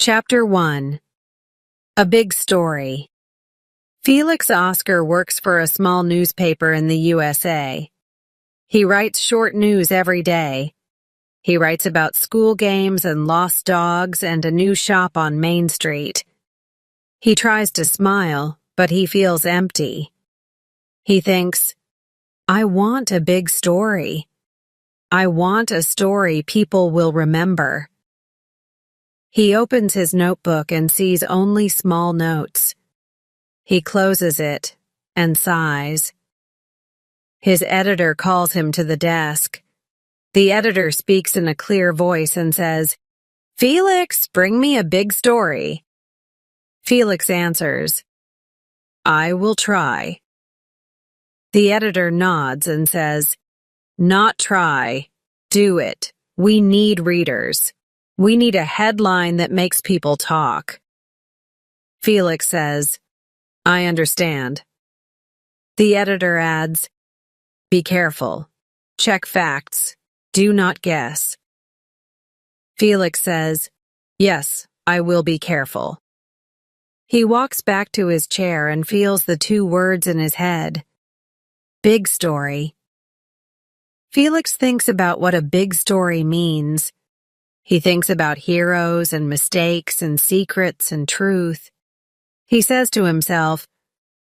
Chapter 1. A Big Story. Felix Oscar works for a small newspaper in the USA. He writes short news every day. He writes about school games and lost dogs and a new shop on Main Street. He tries to smile, but he feels empty. He thinks, I want a big story. I want a story people will remember. He opens his notebook and sees only small notes. He closes it and sighs. His editor calls him to the desk. The editor speaks in a clear voice and says, Felix, bring me a big story. Felix answers, I will try. The editor nods and says, Not try, do it. We need readers. We need a headline that makes people talk. Felix says, I understand. The editor adds, Be careful. Check facts. Do not guess. Felix says, Yes, I will be careful. He walks back to his chair and feels the two words in his head. Big story. Felix thinks about what a big story means. He thinks about heroes and mistakes and secrets and truth. He says to himself,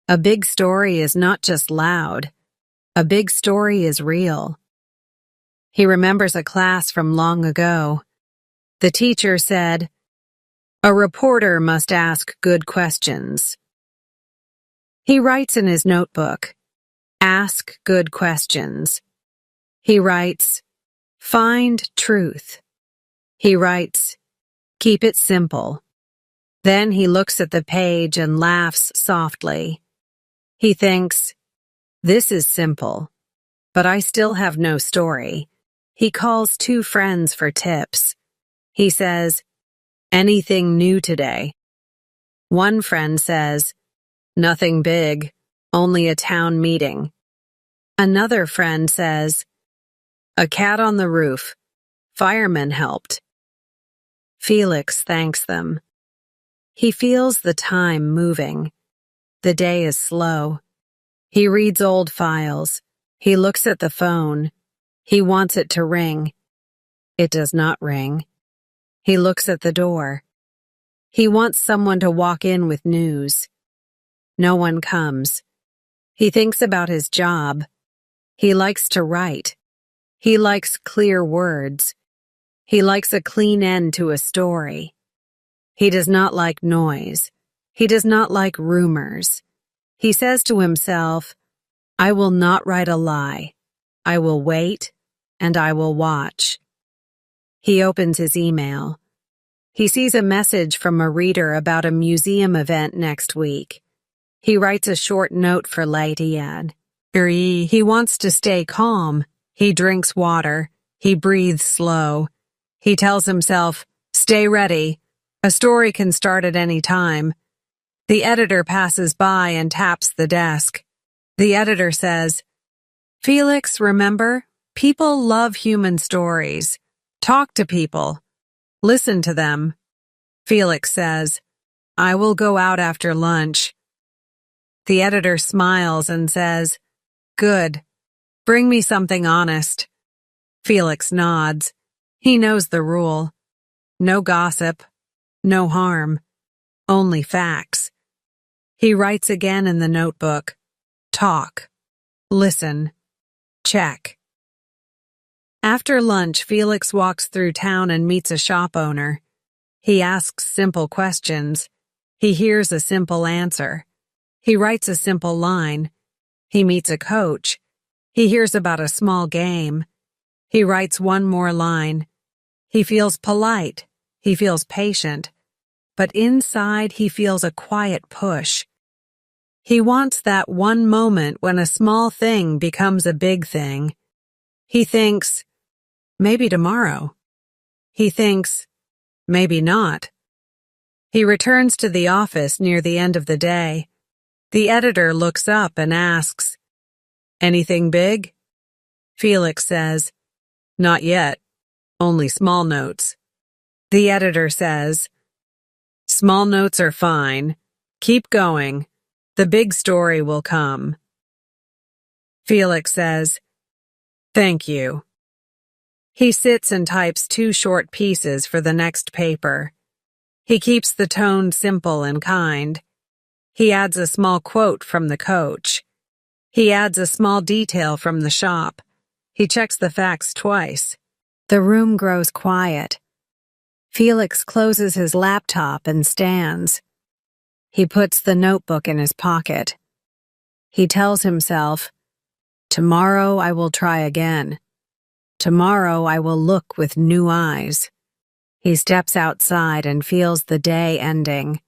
a big story is not just loud. A big story is real. He remembers a class from long ago. The teacher said, a reporter must ask good questions. He writes in his notebook, ask good questions. He writes, find truth. He writes, keep it simple. Then he looks at the page and laughs softly. He thinks, this is simple, but I still have no story. He calls two friends for tips. He says, anything new today? One friend says, nothing big, only a town meeting. Another friend says, a cat on the roof. Firemen helped. Felix thanks them. He feels the time moving. The day is slow. He reads old files. He looks at the phone. He wants it to ring. It does not ring. He looks at the door. He wants someone to walk in with news. No one comes. He thinks about his job. He likes to write. He likes clear words. He likes a clean end to a story. He does not like noise. He does not like rumors. He says to himself, I will not write a lie. I will wait, and I will watch. He opens his email. He sees a message from a reader about a museum event next week. He writes a short note for Lydiad. He wants to stay calm. He drinks water. He breathes slow. He tells himself, stay ready. A story can start at any time. The editor passes by and taps the desk. The editor says, Felix, remember, people love human stories. Talk to people. Listen to them. Felix says, I will go out after lunch. The editor smiles and says, good. Bring me something honest. Felix nods. He knows the rule. No gossip. No harm. Only facts. He writes again in the notebook. Talk. Listen. Check. After lunch, Felix walks through town and meets a shop owner. He asks simple questions. He hears a simple answer. He writes a simple line. He meets a coach. He hears about a small game. He writes one more line. He feels polite. He feels patient. But inside he feels a quiet push. He wants that one moment when a small thing becomes a big thing. He thinks, maybe tomorrow. He thinks, maybe not. He returns to the office near the end of the day. The editor looks up and asks, anything big? Felix says, not yet. Only small notes. The editor says, Small notes are fine. Keep going. The big story will come. Felix says, "Thank you." He sits and types 2 short pieces for the next paper. He keeps the tone simple and kind. He adds a small quote from the coach. He adds a small detail from the shop. He checks the facts twice. The room grows quiet. Felix closes his laptop and stands. He puts the notebook in his pocket. He tells himself, "Tomorrow I will try again. Tomorrow I will look with new eyes." He steps outside and feels the day ending.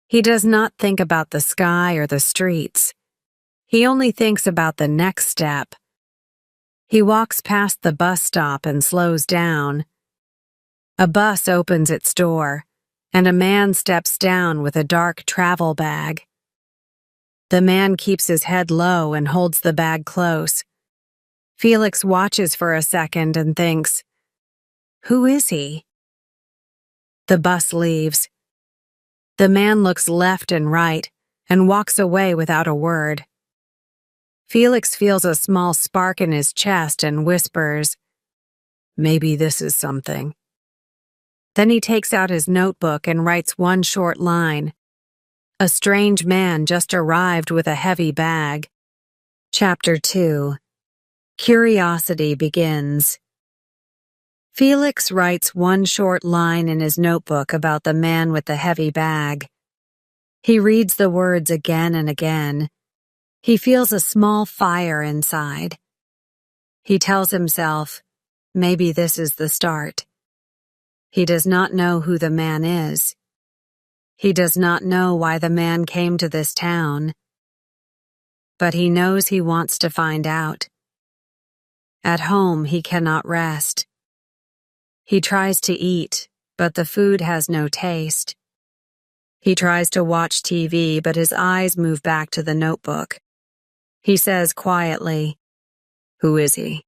He does not think about the sky or the streets. He only thinks about the next step. He walks past the bus stop and slows down. A bus opens its door, and a man steps down with a dark travel bag. The man keeps his head low and holds the bag close. Felix watches for a second and thinks, "Who is he?" The bus leaves. The man looks left and right and walks away without a word. Felix feels a small spark in his chest and whispers, "Maybe this is something." Then he takes out his notebook and writes one short line. A strange man just arrived with a heavy bag. Chapter 2. Curiosity begins. Felix writes one short line in his notebook about the man with the heavy bag. He reads the words again and again. He feels a small fire inside. He tells himself, maybe this is the start. He does not know who the man is. He does not know why the man came to this town. But he knows he wants to find out. At home, he cannot rest. He tries to eat, but the food has no taste. He tries to watch TV, but his eyes move back to the notebook. He says quietly, "Who is he?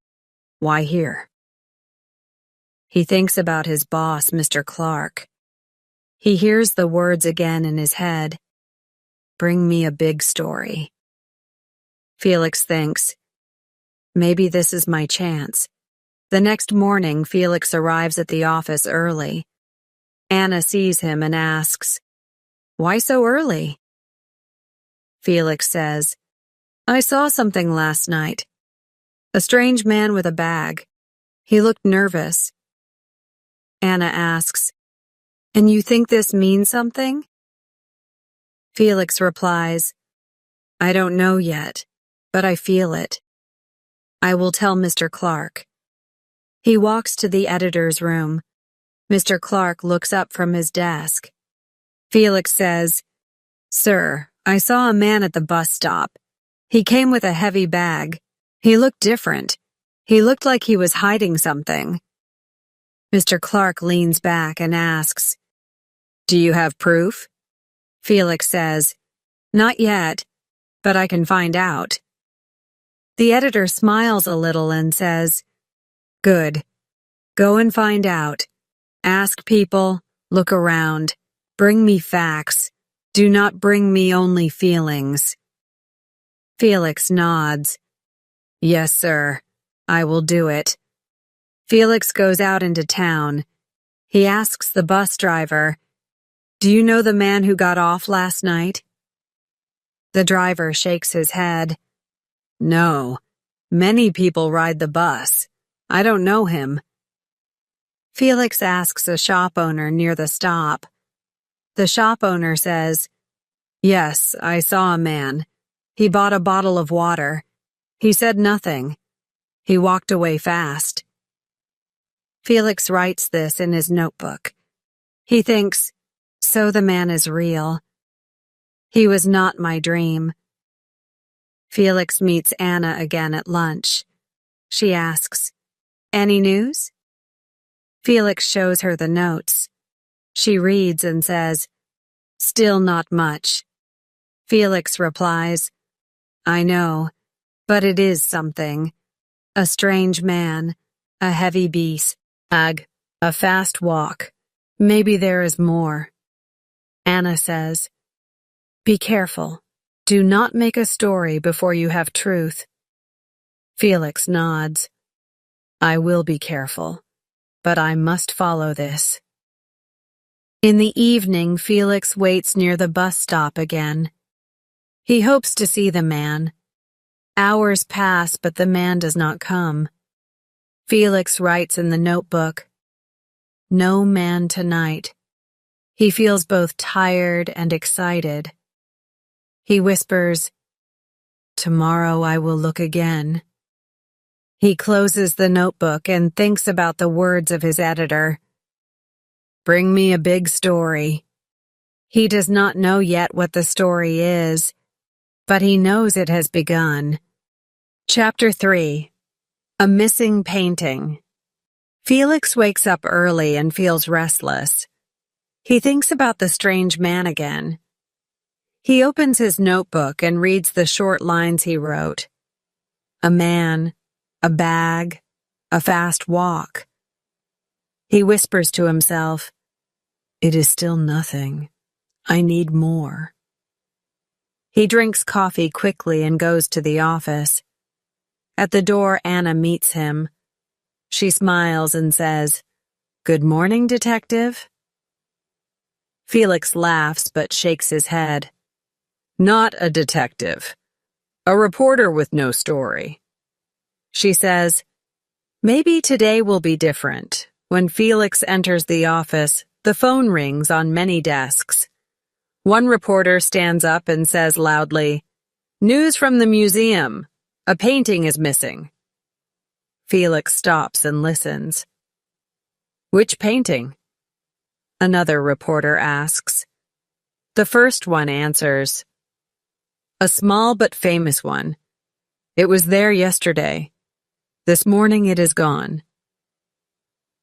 Why here?" He thinks about his boss, Mr. Clark. He hears the words again in his head. "Bring me a big story." Felix thinks, maybe this is my chance. The next morning, Felix arrives at the office early. Anna sees him and asks, "Why so early?" Felix says, "I saw something last night. A strange man with a bag. He looked nervous." Anna asks, "And you think this means something?" Felix replies, "I don't know yet, but I feel it. I will tell Mr. Clark." He walks to the editor's room. Mr. Clark looks up from his desk. Felix says, "Sir, I saw a man at the bus stop. He came with a heavy bag. He looked different. He looked like he was hiding something." Mr. Clark leans back and asks, "Do you have proof?" Felix says, "Not yet, but I can find out." The editor smiles a little and says, "Good. Go and find out. Ask people, look around. Bring me facts. Do not bring me only feelings." Felix nods. "Yes, sir. I will do it." Felix goes out into town. He asks the bus driver, "Do you know the man who got off last night?" The driver shakes his head. "No. Many people ride the bus. I don't know him." Felix asks a shop owner near the stop. The shop owner says, "Yes, I saw a man. He bought a bottle of water. He said nothing. He walked away fast." Felix writes this in his notebook. He thinks, so the man is real. He was not my dream. Felix meets Anna again at lunch. She asks, "Any news?" Felix shows her the notes. She reads and says, "Still not much." Felix replies, "I know, but it is something. A strange man, a heavy beast, a fast walk. Maybe there is more." Anna says, "Be careful. Do not make a story before you have truth." Felix nods. "I will be careful, but I must follow this." In the evening, Felix waits near the bus stop again. He hopes to see the man. Hours pass, but the man does not come. Felix writes in the notebook, "No man tonight." He feels both tired and excited. He whispers, "Tomorrow I will look again." He closes the notebook and thinks about the words of his editor. "Bring me a big story." He does not know yet what the story is, but he knows it has begun. Chapter 3. A Missing Painting. Felix wakes up early and feels restless. He thinks about the strange man again. He opens his notebook and reads the short lines he wrote. A man, a bag, a fast walk. He whispers to himself, "It is still nothing. I need more." He drinks coffee quickly and goes to the office. At the door, Anna meets him. She smiles and says, "Good morning, detective." Felix laughs but shakes his head. "Not a detective. A reporter with no story." She says, "Maybe today will be different." When Felix enters the office, the phone rings on many desks. One reporter stands up and says loudly, "News from the museum. A painting is missing." Felix stops and listens. "Which painting?" another reporter asks. The first one answers, "A small but famous one. It was there yesterday. This morning it is gone."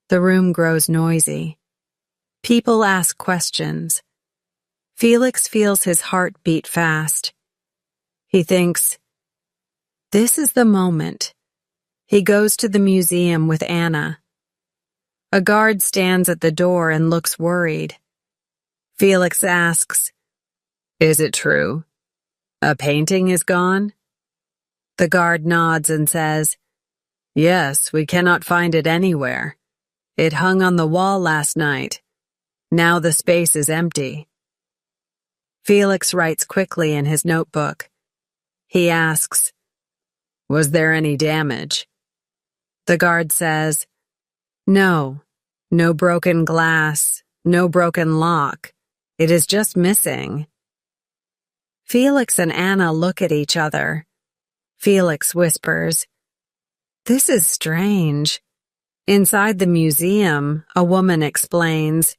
The room grows noisy. People ask questions. Felix feels his heart beat fast. He thinks, this is the moment. He goes to the museum with Anna. A guard stands at the door and looks worried. Felix asks, "Is it true? A painting is gone?" The guard nods and says, "Yes, we cannot find it anywhere. It hung on the wall last night. Now the space is empty." Felix writes quickly in his notebook. He asks, "Was there any damage?" The guard says, "No, no broken glass, no broken lock. It is just missing." Felix and Anna look at each other. Felix whispers, "This is strange." Inside the museum, a woman explains,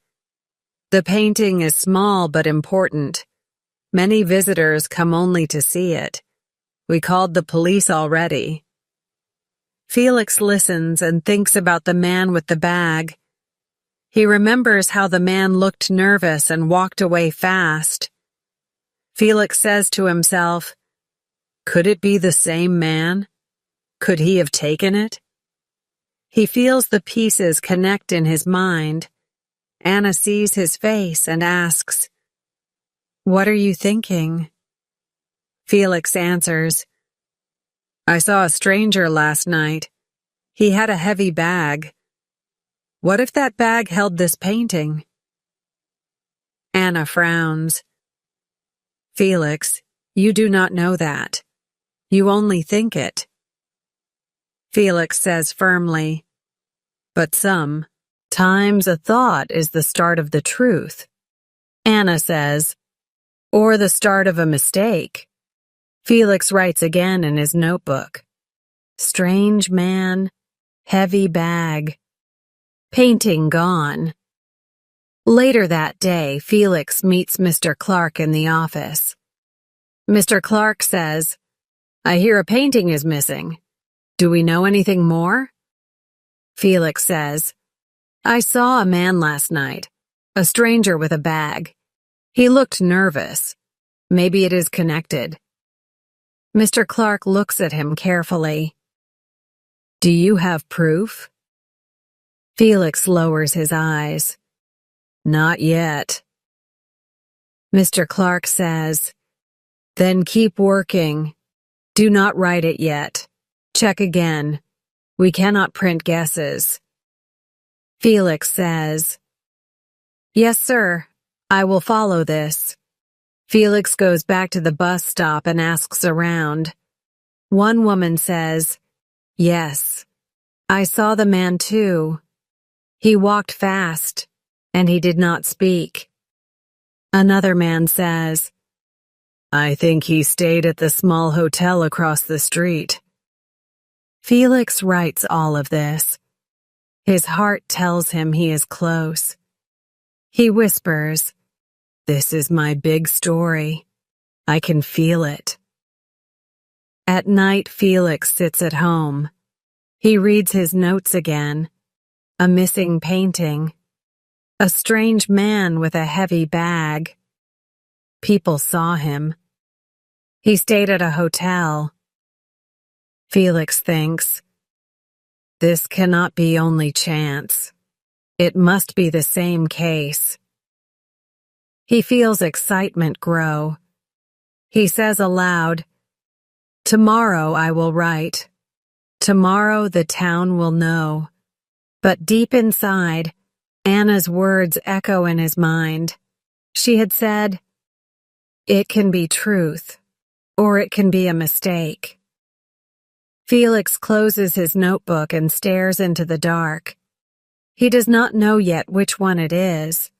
"The painting is small but important. Many visitors come only to see it. We called the police already." Felix listens and thinks about the man with the bag. He remembers how the man looked nervous and walked away fast. Felix says to himself, could it be the same man? Could he have taken it? He feels the pieces connect in his mind. Anna sees his face and asks, "What are you thinking?" Felix answers, "I saw a stranger last night. He had a heavy bag. What if that bag held this painting?" Anna frowns. "Felix, you do not know that. You only think it." Felix says firmly, "But sometimes a thought is the start of the truth." Anna says, "Or the start of a mistake." Felix writes again in his notebook. Strange man, heavy bag, painting gone. Later that day, Felix meets Mr. Clark in the office. Mr. Clark says, "I hear a painting is missing. Do we know anything more?" Felix says, "I saw a man last night, a stranger with a bag. He looked nervous. Maybe it is connected." Mr. Clark looks at him carefully. "Do you have proof?" Felix lowers his eyes. "Not yet." Mr. Clark says, "Then keep working. Do not write it yet. Check again. We cannot print guesses." Felix says, "Yes, sir. I will follow this." Felix goes back to the bus stop and asks around. One woman says, "Yes, I saw the man too. He walked fast, and he did not speak." Another man says, "I think he stayed at the small hotel across the street." Felix writes all of this. His heart tells him he is close. He whispers, "This is my big story. I can feel it." At night, Felix sits at home. He reads his notes again. A missing painting. A strange man with a heavy bag. People saw him. He stayed at a hotel. Felix thinks, "This cannot be only chance. It must be the same case." He feels excitement grow. He says aloud, "Tomorrow I will write. Tomorrow the town will know." But deep inside, Anna's words echo in his mind. She had said, "It can be truth, or it can be a mistake." Felix closes his notebook and stares into the dark. He does not know yet which one it is.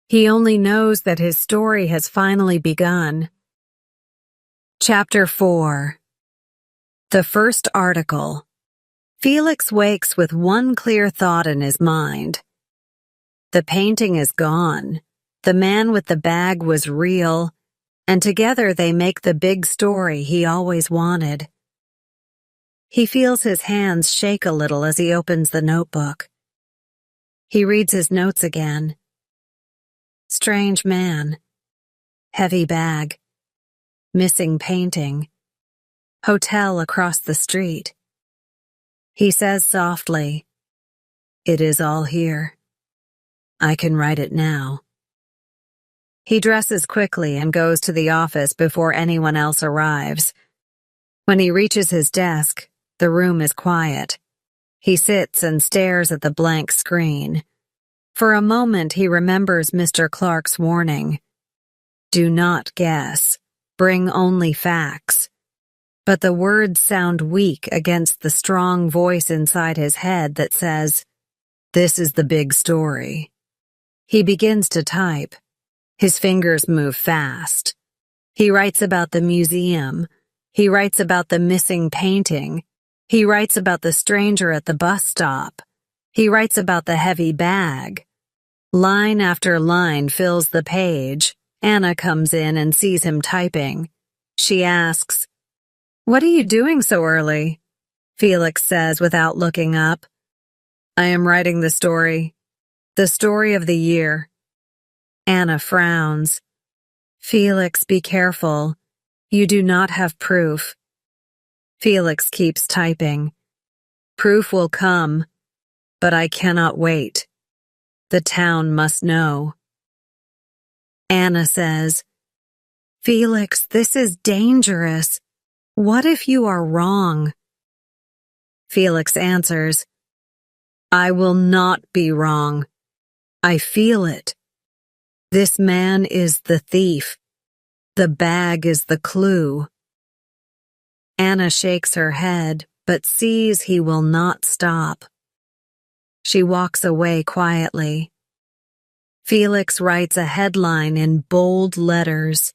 He only knows that his story has finally begun. Chapter 4. The first article. Felix wakes with one clear thought in his mind. The painting is gone. The man with the bag was real, and together they make the big story he always wanted. He feels his hands shake a little as he opens the notebook. He reads his notes again. Strange man. Heavy bag. Missing painting. Hotel across the street. He says softly, "It is all here. I can write it now." He dresses quickly and goes to the office before anyone else arrives. When he reaches his desk, the room is quiet. He sits and stares at the blank screen. For a moment he remembers Mr. Clark's warning. Do not guess. Bring only facts. But the words sound weak against the strong voice inside his head that says, "This is the big story." He begins to type. His fingers move fast. He writes about the museum. He writes about the missing painting. He writes about the stranger at the bus stop. He writes about the heavy bag. Line after line fills the page. Anna comes in and sees him typing. She asks, "What are you doing so early?" Felix says without looking up. "I am writing the story of the year." Anna frowns. "Felix, be careful. You do not have proof." Felix keeps typing. "Proof will come, but I cannot wait. The town must know." Anna says, "Felix, this is dangerous. What if you are wrong?" Felix answers, "I will not be wrong. I feel it. This man is the thief. The bag is the clue." Anna shakes her head, but sees he will not stop. She walks away quietly. Felix writes a headline in bold letters.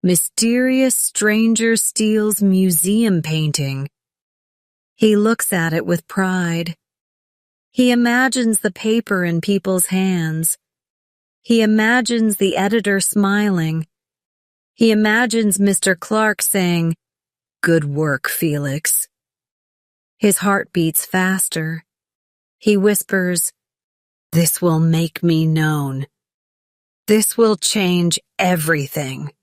"Mysterious stranger steals museum painting." He looks at it with pride. He imagines the paper in people's hands. He imagines the editor smiling. He imagines Mr. Clark saying, "Good work, Felix." His heart beats faster. He whispers, "This will make me known. This will change everything."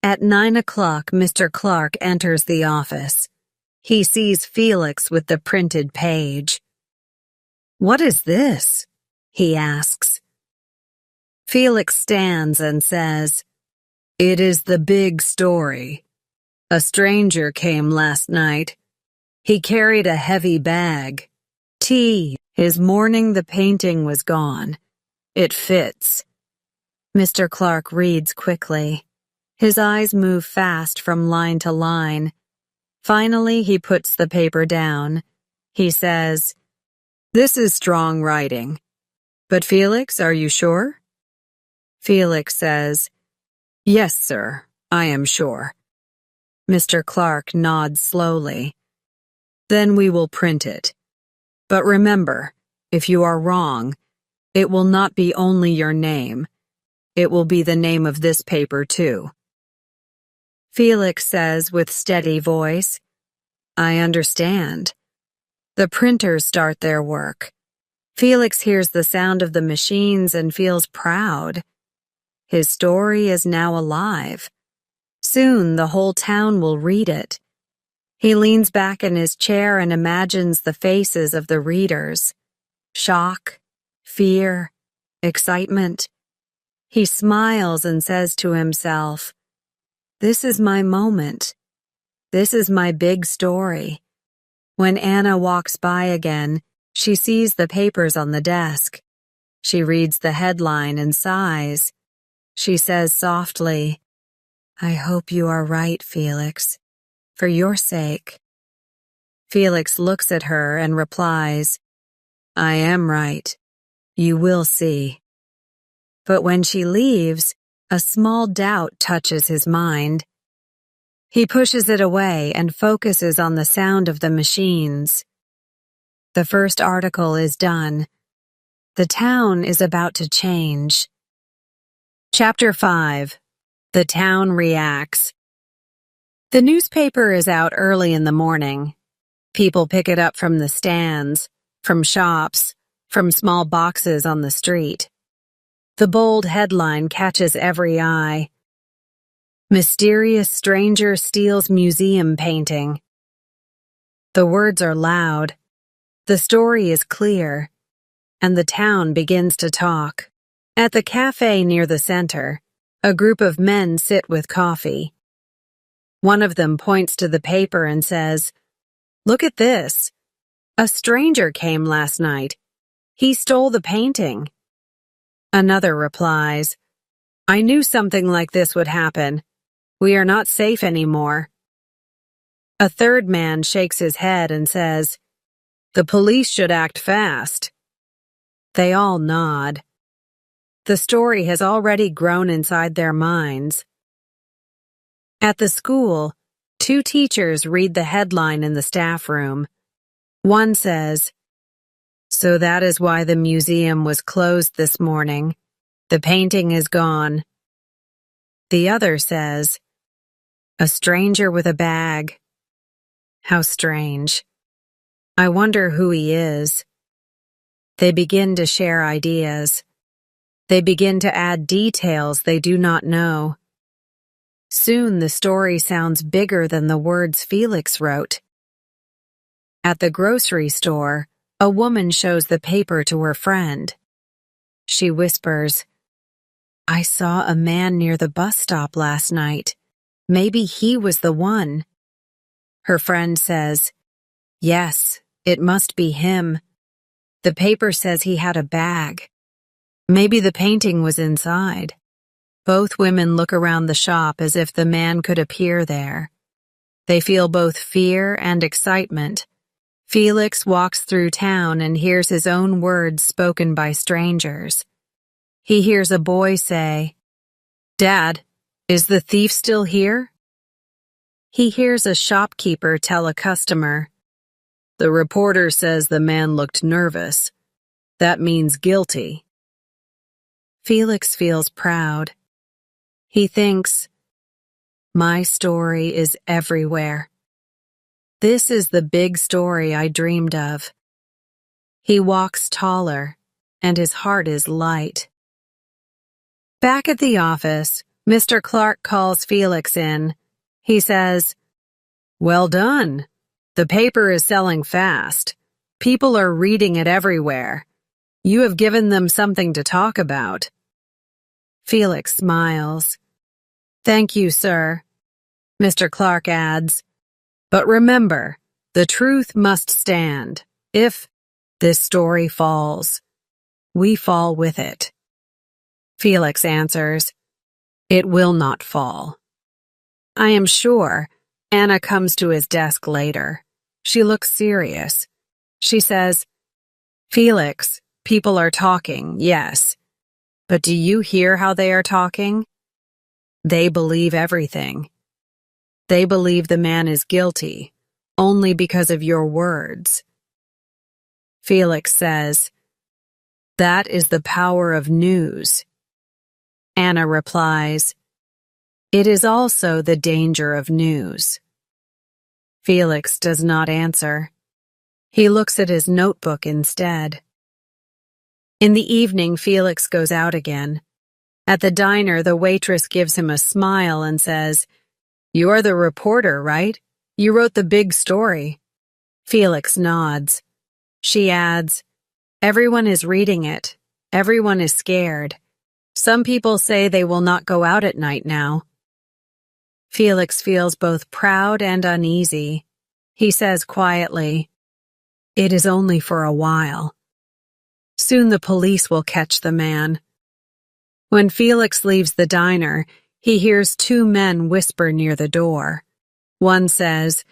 At 9 o'clock, Mr. Clark enters the office. He sees Felix with the printed page. "What is this?" he asks. Felix stands and says, "It is the big story. A stranger came last night. He carried a heavy bag. Tea. His morning the painting was gone. It fits." Mr. Clark reads quickly. His eyes move fast from line to line. Finally, he puts the paper down. He says, "This is strong writing. But Felix, are you sure?" Felix says, "Yes, sir, I am sure." Mr. Clark nods slowly. "Then we will print it. But remember, if you are wrong, it will not be only your name. It will be the name of this paper, too." Felix says with steady voice, "I understand." The printers start their work. Felix hears the sound of the machines and feels proud. His story is now alive. Soon the whole town will read it. He leans back in his chair and imagines the faces of the readers. Shock, fear, excitement. He smiles and says to himself, "This is my moment. This is my big story." When Anna walks by again, she sees the papers on the desk. She reads the headline and sighs. She says softly, "I hope you are right, Felix, for your sake." Felix looks at her and replies, "I am right. You will see." But when she leaves, a small doubt touches his mind. He pushes it away and focuses on the sound of the machines. The first article is done. The town is about to change. Chapter 5. The town reacts. The newspaper is out early in the morning. People pick it up from the stands, from shops, from small boxes on the street. The bold headline catches every eye. "Mysterious stranger steals museum painting." The words are loud. The story is clear. And the town begins to talk. At the cafe near the center, a group of men sit with coffee. One of them points to the paper and says, "Look at this. A stranger came last night. He stole the painting." Another replies, "I knew something like this would happen. We are not safe anymore." A third man shakes his head and says, "The police should act fast." They all nod. The story has already grown inside their minds. At the school, two teachers read the headline in the staff room. One says, "So that is why the museum was closed this morning. The painting is gone." The other says, "A stranger with a bag. How strange. I wonder who he is." They begin to share ideas. They begin to add details they do not know. Soon the story sounds bigger than the words Felix wrote. At the grocery store, a woman shows the paper to her friend. She whispers, "I saw a man near the bus stop last night. Maybe he was the one." Her friend says, "Yes, it must be him. The paper says he had a bag. Maybe the painting was inside." Both women look around the shop as if the man could appear there. They feel both fear and excitement. Felix walks through town and hears his own words spoken by strangers. He hears a boy say, "Dad, is the thief still here?" He hears a shopkeeper tell a customer, "The reporter says the man looked nervous. That means guilty." Felix feels proud. He thinks, "My story is everywhere. This is the big story I dreamed of." He walks taller, and his heart is light. Back at the office, Mr. Clark calls Felix in. He says, "Well done. The paper is selling fast. People are reading it everywhere. You have given them something to talk about." Felix smiles. Thank you, sir. Mr. Clark adds, but remember, the truth must stand. If this story falls, we fall with it. Felix answers, it will not fall. I am sure. Anna comes to his desk later. She looks serious. She says, Felix, people are talking, yes. But do you hear how they are talking? They believe everything. They believe the man is guilty, only because of your words. Felix says, that is the power of news. Anna replies, it is also the danger of news. Felix does not answer. He looks at his notebook instead. In the evening, Felix goes out again. At the diner, the waitress gives him a smile and says, you're the reporter, right? You wrote the big story. Felix nods. She adds, everyone is reading it. Everyone is scared. Some people say they will not go out at night now. Felix feels both proud and uneasy. He says quietly, it is only for a while. Soon the police will catch the man. When Felix leaves the diner, he hears two men whisper near the door. One says,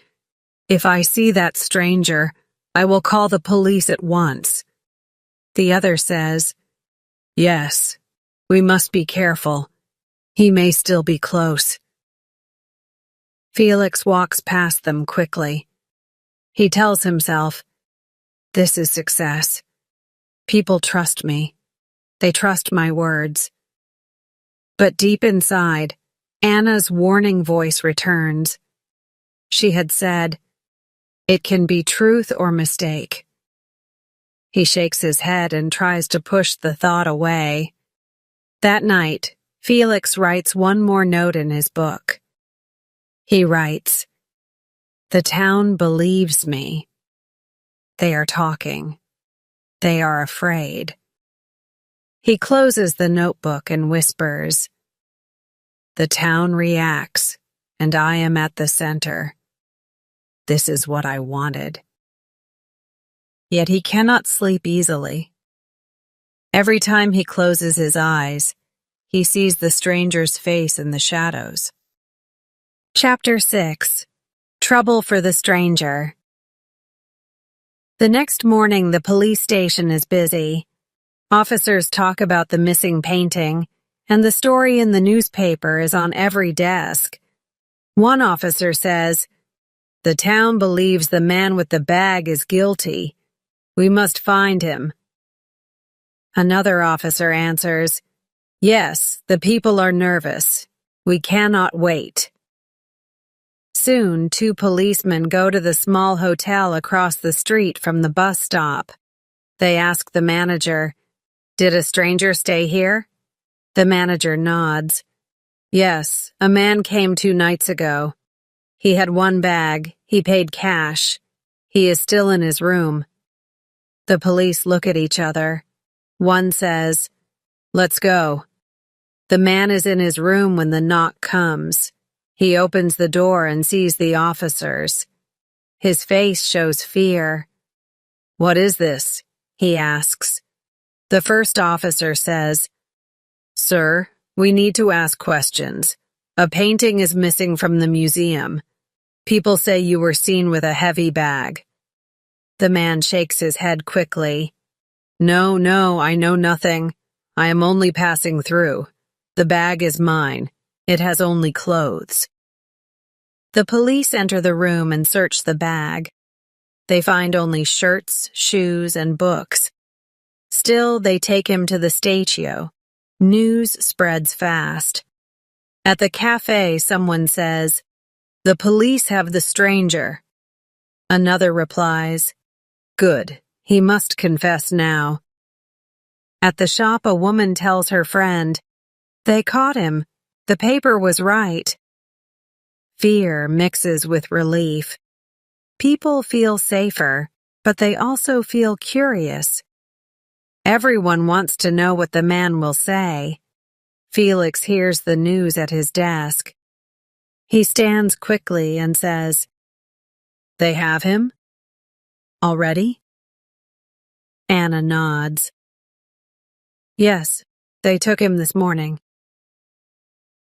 if I see that stranger, I will call the police at once. The other says, yes, we must be careful. He may still be close. Felix walks past them quickly. He tells himself, this is success. People trust me. They trust my words. But deep inside, Anna's warning voice returns. She had said, it can be truth or mistake. He shakes his head and tries to push the thought away. That night, Felix writes one more note in his book. He writes, the town believes me. They are talking. They are afraid. He closes the notebook and whispers, the town reacts, and I am at the center. This is what I wanted. Yet he cannot sleep easily. Every time he closes his eyes, he sees the stranger's face in the shadows. Chapter 6. Trouble for the Stranger. The next morning, the police station is busy. Officers talk about the missing painting, and the story in the newspaper is on every desk. One officer says, the town believes the man with the bag is guilty. We must find him. Another officer answers, yes, the people are nervous. We cannot wait. Soon, two policemen go to the small hotel across the street from the bus stop. They ask the manager, did a stranger stay here? The manager nods. Yes, a man came 2 nights ago. He had one bag. He paid cash. He is still in his room. The police look at each other. One says, let's go. The man is in his room when the knock comes. He opens the door and sees the officers. His face shows fear. What is this? He asks. The first officer says, sir, we need to ask questions. A painting is missing from the museum. People say you were seen with a heavy bag. The man shakes his head quickly. No, I know nothing. I am only passing through. The bag is mine. It has only clothes. The police enter the room and search the bag. They find only shirts, shoes, and books. Still, they take him to the Statio. News spreads fast. At the cafe, someone says, the police have the stranger. Another replies, good, he must confess now. At the shop, a woman tells her friend, they caught him. The paper was right. Fear mixes with relief. People feel safer, but they also feel curious. Everyone wants to know what the man will say. Felix hears the news at his desk. He stands quickly and says, "They have him? Already?" Anna nods. "Yes, they took him this morning."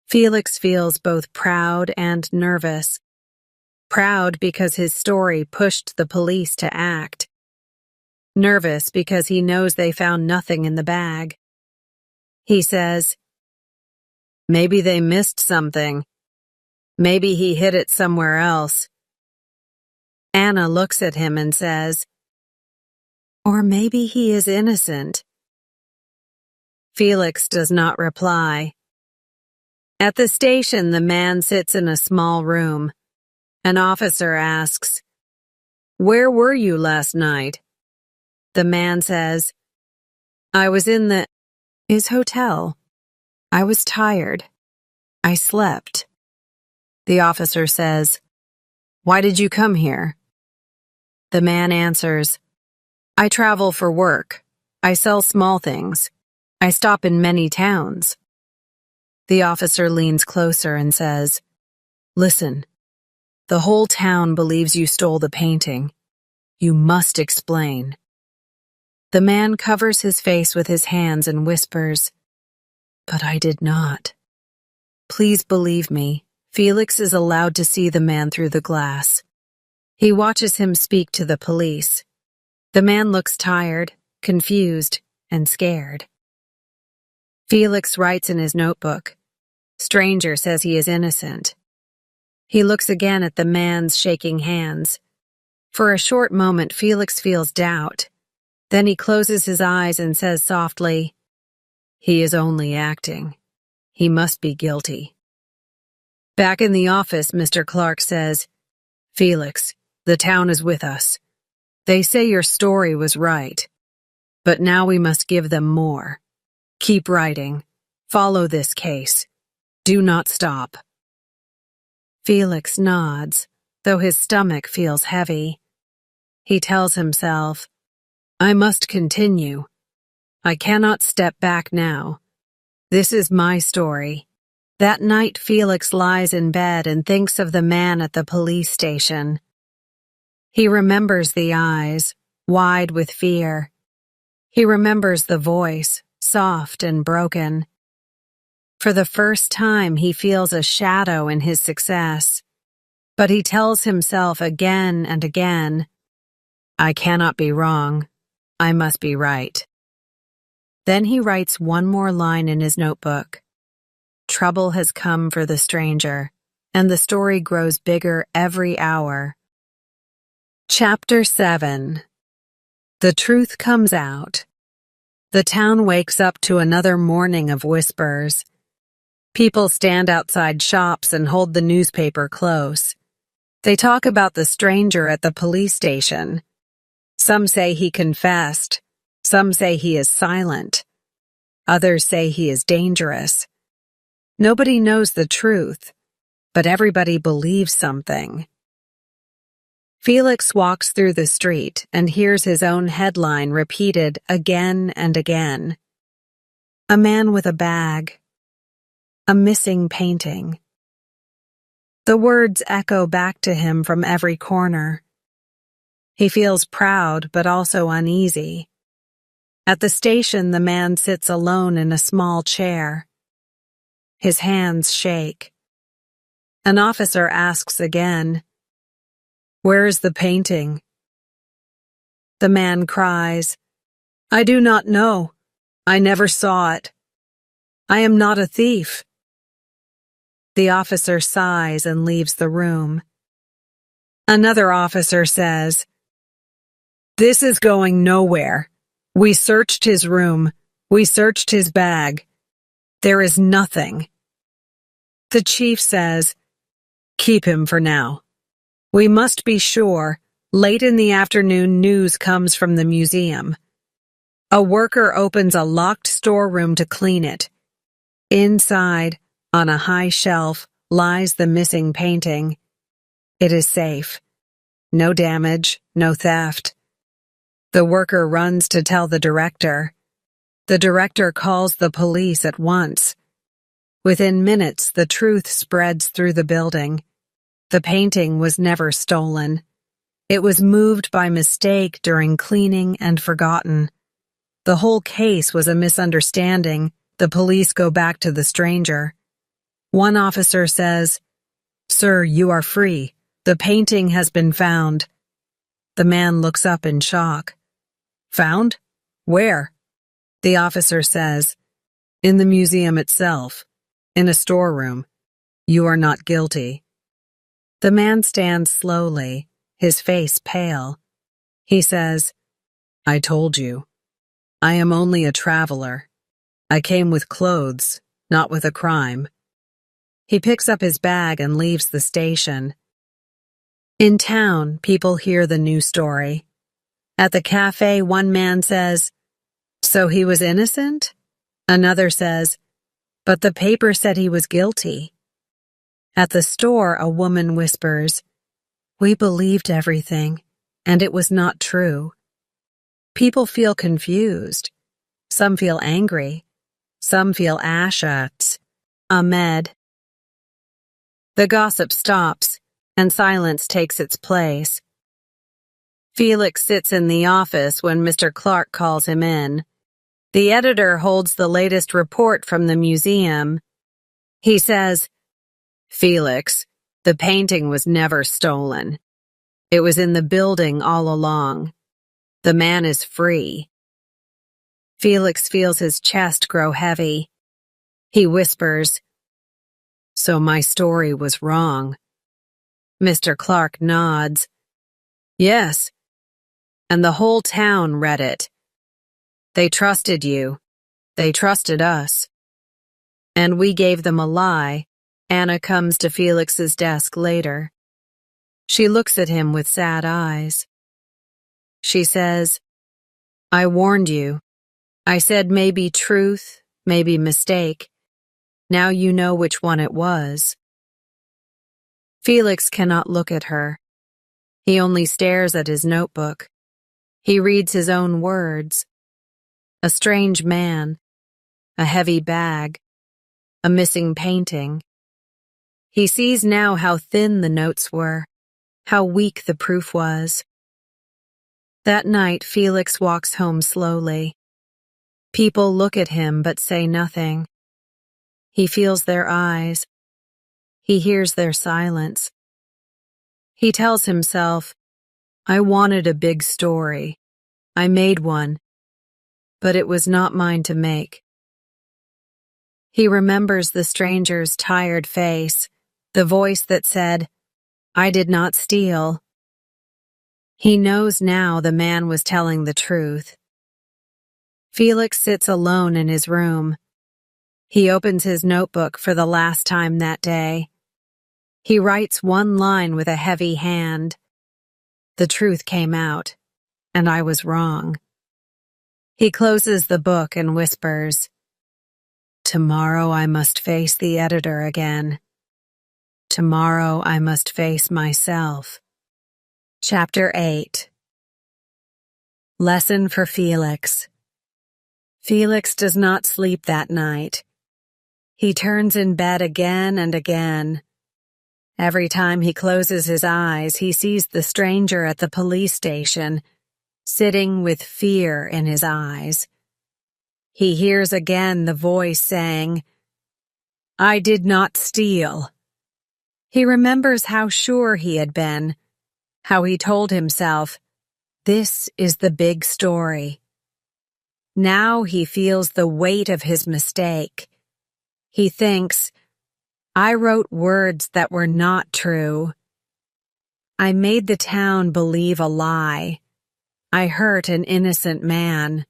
Felix feels both proud and nervous. Proud because his story pushed the police to act. Nervous because he knows they found nothing in the bag. He says, "Maybe they missed something. Maybe he hid it somewhere else." Anna looks at him and says, "Or maybe he is innocent." Felix does not reply. At the station, the man sits in a small room. An officer asks, "Where were you last night?" The man says, "I was in his hotel. I was tired. I slept." The officer says, "Why did you come here?" The man answers, "I travel for work. I sell small things. I stop in many towns." The officer leans closer and says, "Listen, the whole town believes you stole the painting. You must explain." The man covers his face with his hands and whispers, "But I did not." Please believe me, Felix is allowed to see the man through the glass. He watches him speak to the police. The man looks tired, confused, and scared. Felix writes in his notebook, "Stranger says he is innocent." He looks again at the man's shaking hands. For a short moment, Felix feels doubt. Then he closes his eyes and says softly, "He is only acting. He must be guilty." Back in the office, Mr. Clark says, "Felix, the town is with us. They say your story was right. But now we must give them more. Keep writing. Follow this case. Do not stop." Felix nods, though his stomach feels heavy. He tells himself, "I must continue. I cannot step back now. This is my story." That night, Felix lies in bed and thinks of the man at the police station. He remembers the eyes, wide with fear. He remembers the voice, soft and broken. For the first time, he feels a shadow in his success. But he tells himself again and again, "I cannot be wrong. I must be right." Then he writes one more line in his notebook. Trouble has come for the stranger, and the story grows bigger every hour. Chapter 7. The truth comes out. The town wakes up to another morning of whispers. People stand outside shops and hold the newspaper close. They talk about the stranger at the police station. Some say he confessed. Some say he is silent. Others say he is dangerous. Nobody knows the truth, but everybody believes something. Felix walks through the street and hears his own headline repeated again and again. A man with a bag. A missing painting. The words echo back to him from every corner. He feels proud but also uneasy. At the station, the man sits alone in a small chair. His hands shake. An officer asks again, "Where is the painting?" The man cries, "I do not know. I never saw it. I am not a thief." The officer sighs and leaves the room. Another officer says, "This is going nowhere. We searched his room. We searched his bag. There is nothing." The chief says, "Keep him for now. We must be sure." Late in the afternoon, news comes from the museum. A worker opens a locked storeroom to clean it. Inside, on a high shelf, lies the missing painting. It is safe. No damage, no theft. The worker runs to tell the director. The director calls the police at once. Within minutes, the truth spreads through the building. The painting was never stolen. It was moved by mistake during cleaning and forgotten. The whole case was a misunderstanding. The police go back to the stranger. One officer says, "Sir, you are free. The painting has been found." The man looks up in shock. "Found? Where?" The officer says, "In the museum itself, in a storeroom. You are not guilty." The man stands slowly, his face pale. He says, "I told you. I am only a traveler. I came with clothes, not with a crime." He picks up his bag and leaves the station. In town, people hear the new story. At the cafe, one man says, "So he was innocent?" Another says, "But the paper said he was guilty." At the store, a woman whispers, "We believed everything, and it was not true." People feel confused. Some feel angry. Some feel ashamed. Ahmed. The gossip stops, and silence takes its place. Felix sits in the office when Mr. Clark calls him in. The editor holds the latest report from the museum. He says, "Felix, the painting was never stolen. It was in the building all along. The man is free." Felix feels his chest grow heavy. He whispers, "So my story was wrong." Mr. Clark nods. "Yes, and the whole town read it. They trusted you. They trusted us. And we gave them a lie." Anna comes to Felix's desk later. She looks at him with sad eyes. She says, "I warned you. I said maybe truth, maybe mistake. Now you know which one it was." Felix cannot look at her. He only stares at his notebook. He reads his own words. A strange man, a heavy bag, a missing painting. He sees now how thin the notes were, how weak the proof was. That night, Felix walks home slowly. People look at him but say nothing. He feels their eyes. He hears their silence. He tells himself, "I wanted a big story. I made one, but it was not mine to make." He remembers the stranger's tired face, the voice that said, "I did not steal." He knows now the man was telling the truth. Felix sits alone in his room. He opens his notebook for the last time that day. He writes one line with a heavy hand. "The truth came out, and I was wrong." He closes the book and whispers, "Tomorrow I must face the editor again. Tomorrow I must face myself." Chapter 8. Lesson for Felix. Felix does not sleep that night. He turns in bed again and again. Every time he closes his eyes, he sees the stranger at the police station, sitting with fear in his eyes. He hears again the voice saying, "I did not steal." He remembers how sure he had been, how he told himself, "This is the big story." Now he feels the weight of his mistake. He thinks, "I wrote words that were not true. I made the town believe a lie. I hurt an innocent man."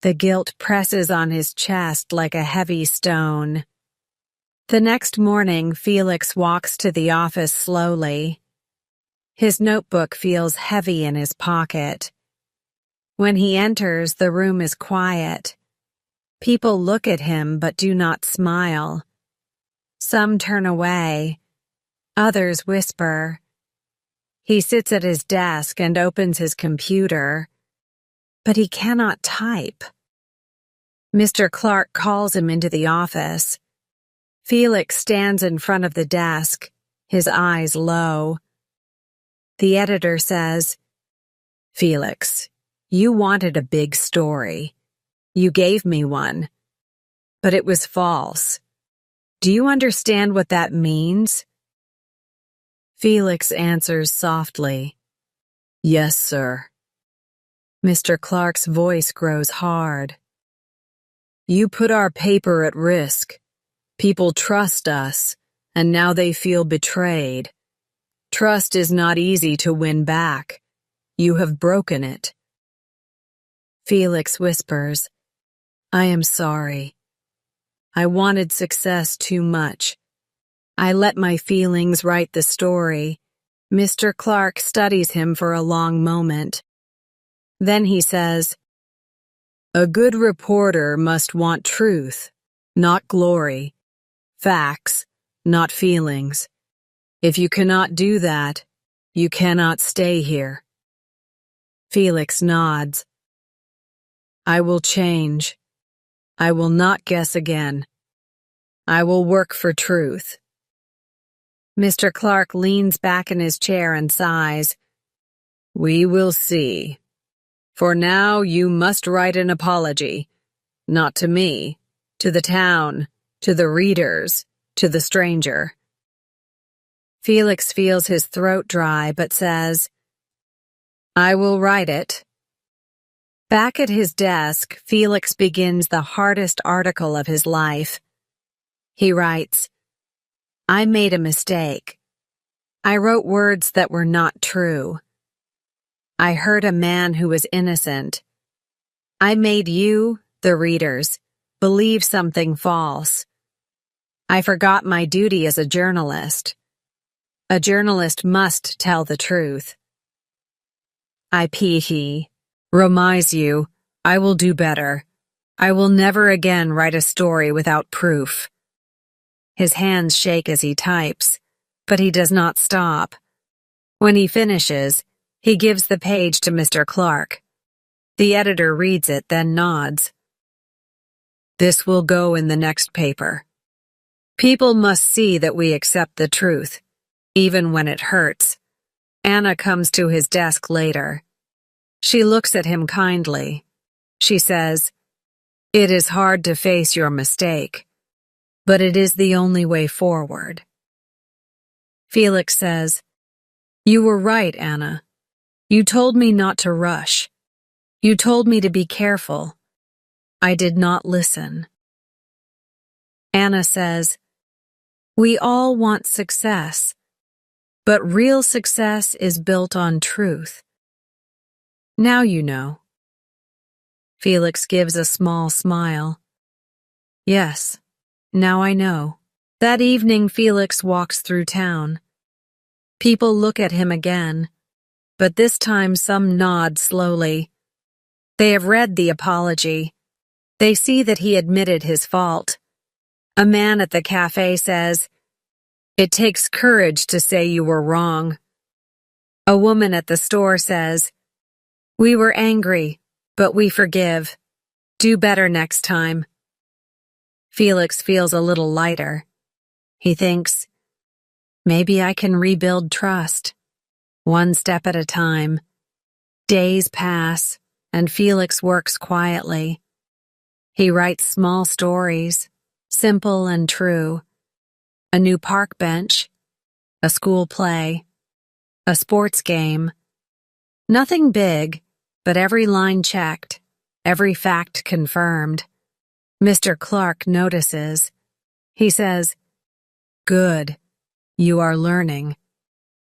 The guilt presses on his chest like a heavy stone. The next morning, Felix walks to the office slowly. His notebook feels heavy in his pocket. When he enters, the room is quiet. People look at him but do not smile. Some turn away. Others whisper. He sits at his desk and opens his computer, but he cannot type. Mr. Clark calls him into the office. Felix stands in front of the desk, his eyes low. The editor says, "Felix, you wanted a big story. You gave me one, but it was false. Do you understand what that means?" Felix answers softly, "Yes, sir." Mr. Clark's voice grows hard. "You put our paper at risk. People trust us, and now they feel betrayed. Trust is not easy to win back. You have broken it." Felix whispers, "I am sorry. I wanted success too much. I let my feelings write the story." Mr. Clark studies him for a long moment. Then he says, "A good reporter must want truth, not glory. Facts, not feelings. If you cannot do that, you cannot stay here." Felix nods. "I will change. I will not guess again. I will work for truth." Mr. Clark leans back in his chair and sighs. "We will see. For now, you must write an apology. Not to me, to the town, to the readers, to the stranger." Felix feels his throat dry, but says, "I will write it." Back at his desk, Felix begins the hardest article of his life. He writes, "I made a mistake. I wrote words that were not true. I hurt a man who was innocent. I made you, the readers, believe something false. I forgot my duty as a journalist. A journalist must tell the truth. I promise you, I will do better. I will never again write a story without proof." His hands shake as he types, but he does not stop. When he finishes, he gives the page to Mr. Clark. The editor reads it, then nods. "This will go in the next paper. People must see that we accept the truth, even when it hurts." Anna comes to his desk later. She looks at him kindly. She says, "It is hard to face your mistake, but it is the only way forward." Felix says, "You were right, Anna. You told me not to rush. You told me to be careful. I did not listen." Anna says, "We all want success, but real success is built on truth. Now you know." Felix gives a small smile. "Yes, now I know." That evening, Felix walks through town. People look at him again, but this time some nod slowly. They have read the apology. They see that he admitted his fault. A man at the cafe says, "It takes courage to say you were wrong." A woman at the store says, "We were angry, but we forgive. Do better next time." Felix feels a little lighter. He thinks, maybe I can rebuild trust, one step at a time. Days pass, and Felix works quietly. He writes small stories, simple and true. A new park bench, a school play, a sports game. Nothing big, but every line checked, every fact confirmed. Mr. Clark notices. He says, "Good, you are learning.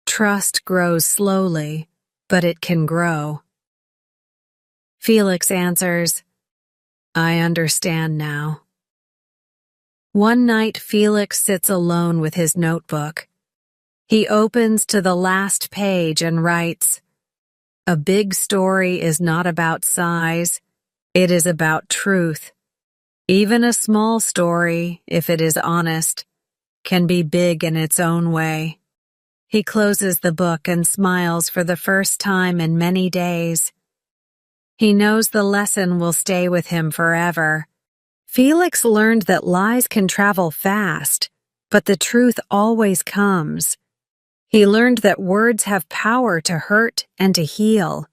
Trust grows slowly, but it can grow." Felix answers, "I understand now." One night, Felix sits alone with his notebook. He opens to the last page and writes, "A big story is not about size, it is about truth. Even a small story, if it is honest, can be big in its own way." He closes the book and smiles for the first time in many days. He knows the lesson will stay with him forever. Felix learned that lies can travel fast, but the truth always comes. He learned that words have power to hurt and to heal.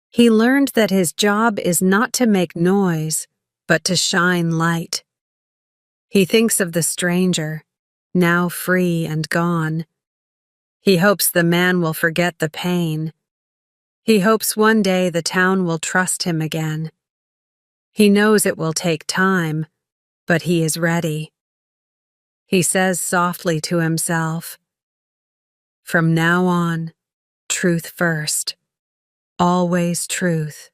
He learned that his job is not to make noise, but to shine light. He thinks of the stranger, now free and gone. He hopes the man will forget the pain. He hopes one day the town will trust him again. He knows it will take time, but he is ready. He says softly to himself, "From now on, truth first, always truth."